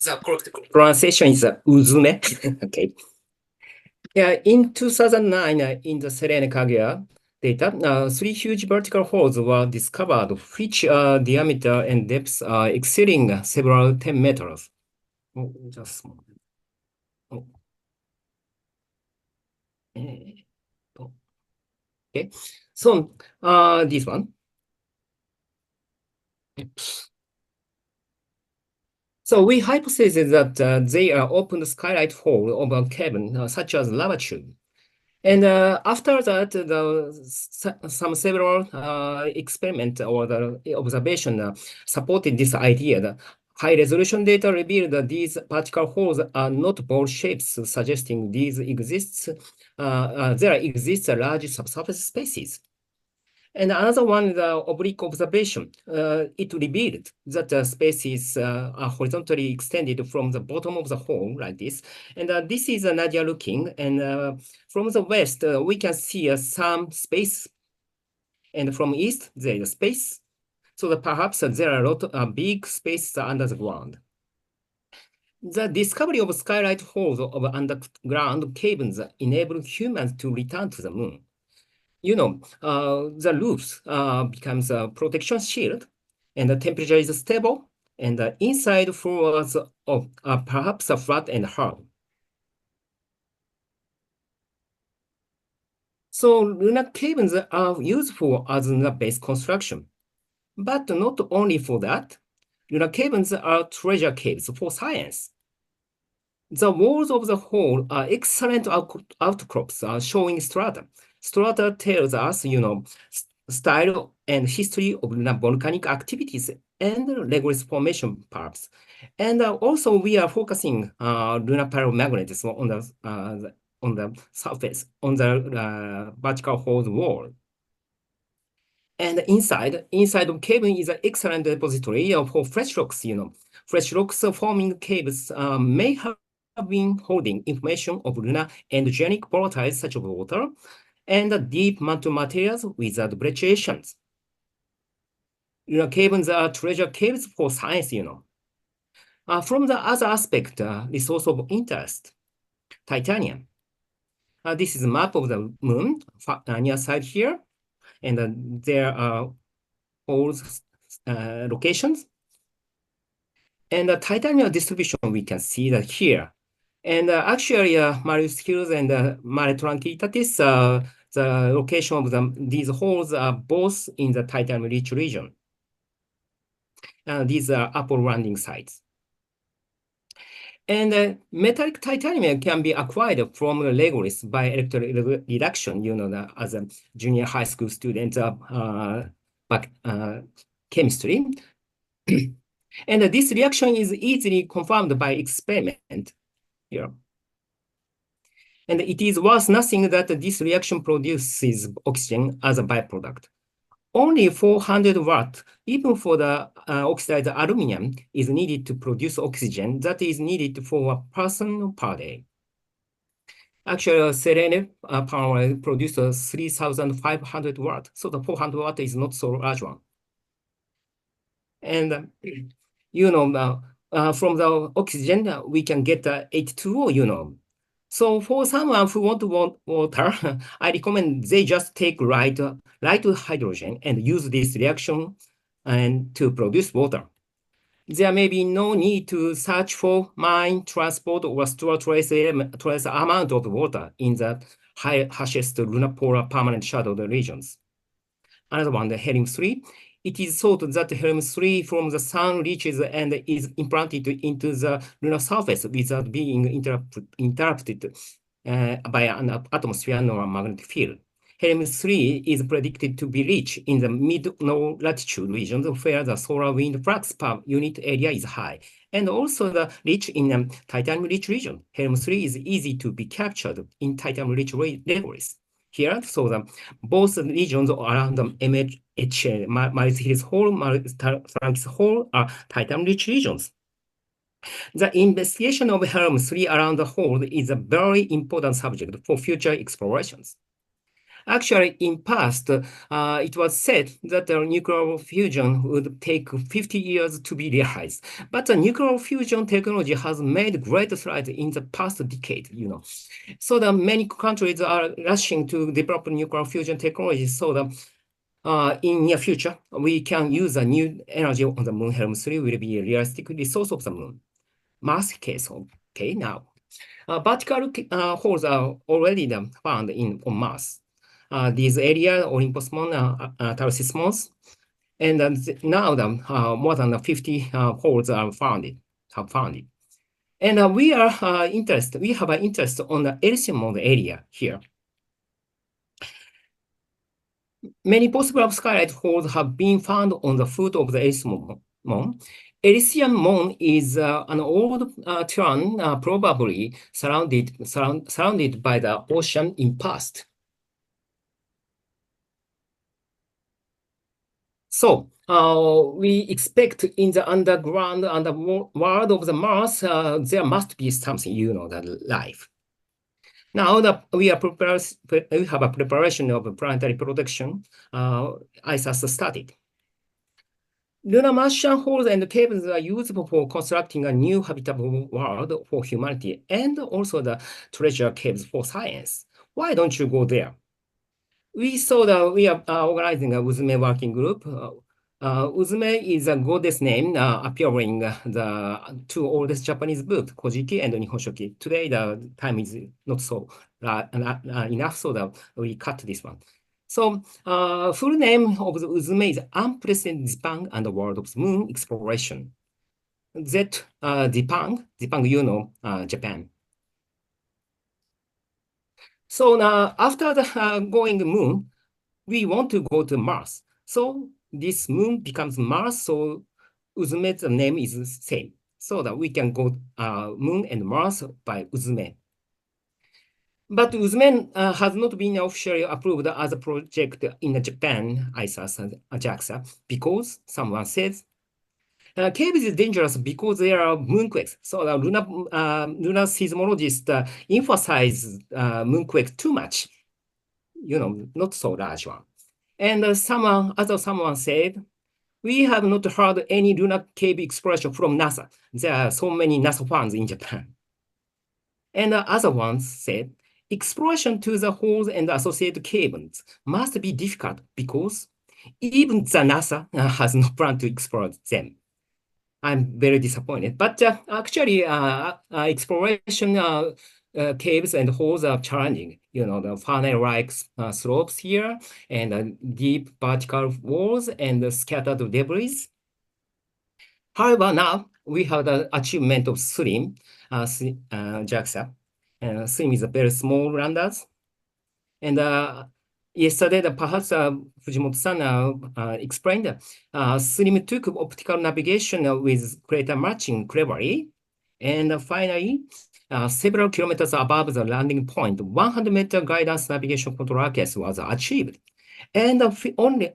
The correct pronunciation is Uzume. Okay. Yeah, in 2009, in the Selene Kaguya data, three huge vertical holes were discovered, which diameter and depth are exceeding several 10 meters. Oh, just a moment. Oh. Okay, so this one. Oops. So we hypothesize that they are open skylight hole of a cavern, such as lava tube. And after that, some several experiment or the observation supported this idea. The high resolution data revealed that these particle holes are not ball shapes, suggesting there exists a large subsurface spaces. And another one, the oblique observation, it revealed that the spaces are horizontally extended from the bottom of the hole like this. And this is Nadia looking, and from the west, we can see some space. And from east, there is space. So that perhaps there are a lot of big spaces under the ground. The discovery of skylight holes of underground caverns enabled humans to return to the moon. The roofs becomes a protection shield, and the temperature is stable, and the inside floors are perhaps flat and hard. So lunar caverns are useful as a base construction, but not only for that. Lunar caverns are treasure caves for science. The walls of the hole are excellent outcrops showing strata. Strata tells us, style and history of lunar volcanic activities and regolith formation perhaps. And also we are focusing lunar pyromagnetism on the surface, on the vertical hole wall. And inside of cave is an excellent depository for fresh rocks, Fresh rocks forming caves may have been holding information of lunar endogenic volatiles such as water and deep mantle materials without brecciations. Lunar caverns are treasure caves for science, From the other aspect, resource of interest, titanium. This is a map of the moon near side here, and there are all locations. And the titanium distribution, we can see that here. And actually, Marius Hills and Mare Tranquillitatis, the location of these holes are both in the titanium-rich region. These are upper landing sites. And metallic titanium can be acquired from the regolith by electron reduction, as a junior high school student back chemistry. And this reaction is easily confirmed by experiment here. And it is worth nothing that this reaction produces oxygen as a byproduct. Only 400 watt, even for the oxidized aluminum, is needed to produce oxygen that is needed for a person per day. Actually, Selene power produces 3,500 watt, so the 400 watt is not so large one. And from the oxygen, we can get H2O, So for someone who want water, I recommend they just take light hydrogen and use this reaction and to produce water. There may be no need to search for mine, transport, or store trace amount of water in the harshest lunar polar permanent shadowed regions. Another one, the helium-3. It is thought that helium-3 from the sun reaches and is implanted into the lunar surface without being interrupted by an atmosphere nor a magnetic field. Helium-3 is predicted to be rich in the mid-low latitude regions where the solar wind flux per unit area is high, and also the rich in titanium-rich region. Helium-3 is easy to be captured in titanium-rich regolith. Here, so both regions around the MH, Marius Hills Hole, Marius Franks Hole are titanium-rich regions. The investigation of helium-3 around the hole is a very important subject for future explorations. Actually, in past, it was said that nuclear fusion would take 50 years to be realized. But the nuclear fusion technology has made great strides in the past decade, So the many countries are rushing to develop nuclear fusion technology. So in near future, we can use a new energy on the moon. Helm 3 will be a realistic resource of the moon. Mars case, okay, now. Vertical holes are already found on Mars. These areas, Olympus Mons, Tarsis Mons, and now more than 50 holes are have found it. And we have an interest on the Elysium Mons area here. Many possible skylight holes have been found on the foot of the Elysium Mons. Elysium Mons is an old terrain, probably surrounded by the ocean in past. So we expect in the underground and the world of the Mars, there must be something, the life. Now that we have a preparation of planetary production, ISAS started. Lunar Martian holes and caves are useful for constructing a new habitable world for humanity and also the treasure caves for science. Why don't you go there? We saw that we are organizing a Uzume working group. Uzume is a goddess name appearing the two oldest Japanese books, Kojiki and Nihonshoki. Today, the time is not so enough, so that we cut this one. So, full name of the Uzume is Unprecedented Zipangu and the World of the Moon Exploration. Zipangu, Japan. So after the going moon, we want to go to Mars. So this moon becomes Mars. So Uzume's name is the same. So that we can go moon and Mars by Uzume. But Uzume has not been officially approved as a project in Japan, ISAS and JAXA, because someone says cave is dangerous because there are moonquakes. So the lunar seismologists emphasize moonquake too much, not so large one. And someone said, we have not heard any lunar cave exploration from NASA. There are so many NASA fans in Japan. And other ones said, exploration to the holes and associated caverns must be difficult because even the NASA has no plan to explore them. I'm very disappointed. But actually, exploration caves and holes are challenging. The funnel-like slopes here and deep vertical walls and scattered debris. However, now we have the achievement of SLIM, JAXA. SLIM is a very small landers. And yesterday, perhaps Fujimoto-san explained, SLIM took optical navigation with crater matching cleverly. And finally, several kilometers above the landing point, 100-meter guidance navigation control accuracy was achieved. And only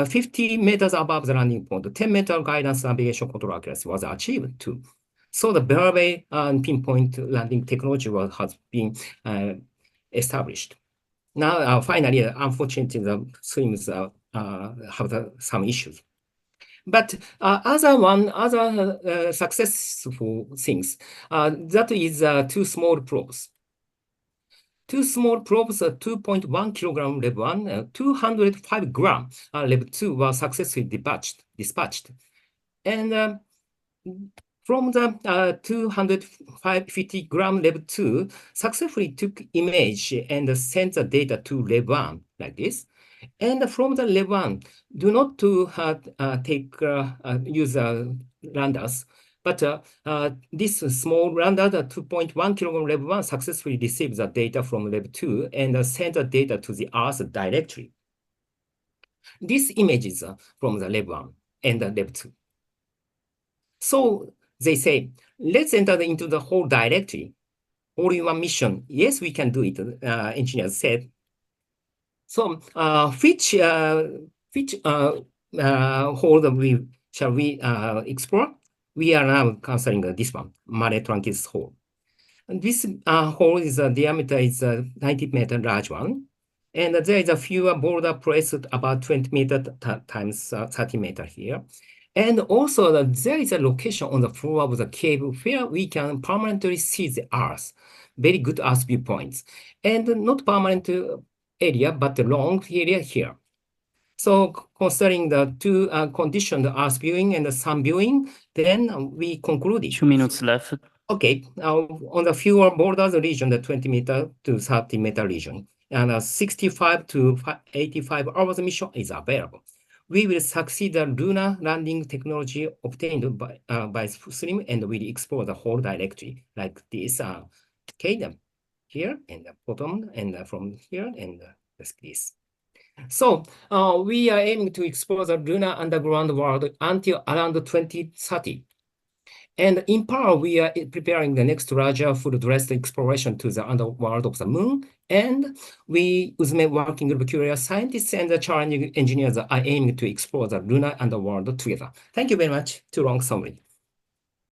50 meters above the landing point, 10-meter guidance navigation control accuracy was achieved too. So the very pinpoint landing technology has been established. Now, finally, unfortunately, the swims have some issues. But other successful things, that is two small probes. Two small probes, 2.1 kilogram level 1, 205 gram level 2 were successfully dispatched. And from the 250 gram level 2, successfully took image and sent the data to level 1 like this. And from the level 1, do not to use landers, but this small lander, the 2.1 kilogram level 1, successfully received the data from level 2 and sent the data to the Earth directly. These images are from the level 1 and the level 2. So they say, let's enter into the whole directly, all in one mission. Yes, we can do it, engineers said. So which hole shall we explore? We are now considering this one, Mare Truncus hole. And this hole is diameter is 90-meter large one. And there is a fewer border placed about 20 meter times 30 meter here. And also there is a location on the floor of the cave where we can permanently see the Earth. Very good Earth viewpoints. And not permanent area, but the long area here. So considering the two conditions, the Earth viewing and the Sun viewing, then we concluded. 2 minutes left. Okay, on the fewer borders region, the 20 meter to 30 meter region, and 65 to 85 hours mission is available. We will succeed the lunar landing technology obtained by Slim, and we'll explore the whole directory like this. Okay, here and the bottom, and from here, and this. So we are aiming to explore the lunar underground world until around 2030. And in parallel, we are preparing the next larger full-dressed exploration to the underworld of the moon. And we, with my working group of curious scientists and the challenging engineers, are aiming to explore the lunar underworld together. Thank you very much. Too long summary.